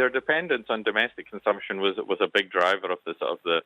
their dependence on domestic consumption was a big driver of the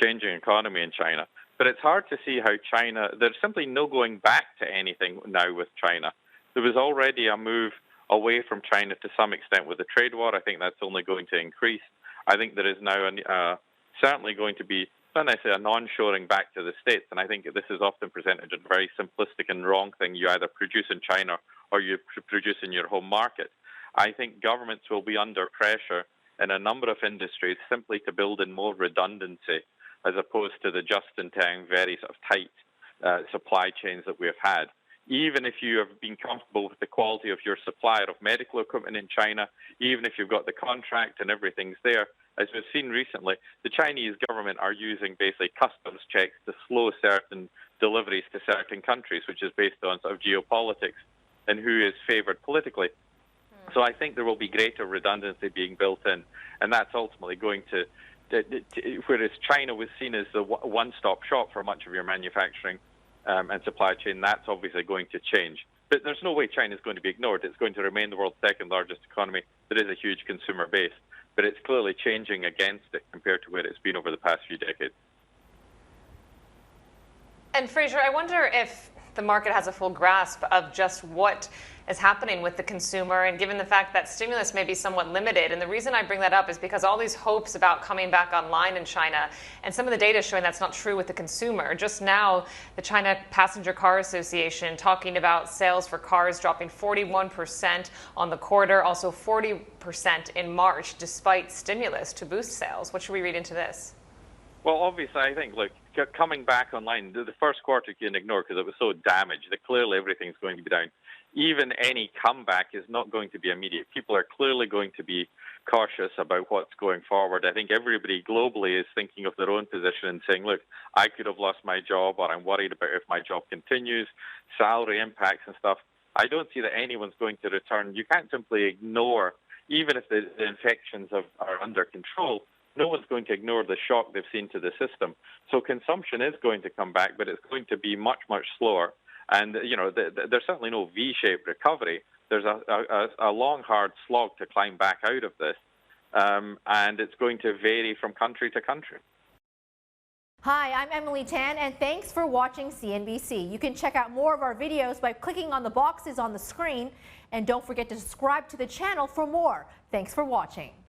changing economy in China. But it's hard to see how China, there's simply no going back to anything now with China. There was already a move away from China to some extent with the trade war. I think that's only going to increase. I think there is now certainly going to be, not necessarily a non-shoring back to the States, and I think this is often presented as a very simplistic and wrong thing. You either produce in China or you produce in your home market. I think governments will be under pressure in a number of industries simply to build in more redundancy as opposed to the just-in-time, very sort of tight supply chains that we have had. Even if you have been comfortable with the quality of your supplier of medical equipment in China, even if you've got the contract and everything's there, as we've seen recently, the Chinese government are using basically customs checks to slow certain deliveries to certain countries, which is based on sort of geopolitics and who is favoured politically. So I think there will be greater redundancy being built in, and that's ultimately going to whereas China was seen as the one-stop shop for much of your manufacturing and supply chain, that's obviously going to change. But there's no way China is going to be ignored. It's going to remain the world's second largest economy. There is a huge consumer base, but it's clearly changing against it compared to where it's been over the past few decades. And Fraser, I wonder if the market has a full grasp of just what is happening with the consumer, and given the fact that stimulus may be somewhat limited. And the reason I bring that up is because all these hopes about coming back online in China, and some of the data showing that's not true with the consumer. Just now, the China Passenger Car Association talking about sales for cars dropping 41% on the quarter, also 40% in March, despite stimulus to boost sales. What should we read into this? Well, obviously, I think, look, coming back online, the first quarter you can ignore because it was so damaged that clearly everything's going to be down. Even any comeback is not going to be immediate. People are clearly going to be cautious about what's going forward. I think everybody globally is thinking of their own position and saying, look, I could have lost my job, or I'm worried about if my job continues, salary impacts and stuff. I don't see that anyone's going to return. You can't simply ignore, even if the infections are under control, no one's going to ignore the shock they've seen to the system. So consumption is going to come back, but it's going to be much, much slower. And, you know, there's certainly no V-shaped recovery. There's a long, hard slog to climb back out of this. And it's going to vary from country to country. Hi, I'm Emily Tan, and thanks for watching CNBC. You can check out more of our videos by clicking on the boxes on the screen. And don't forget to subscribe to the channel for more. Thanks for watching.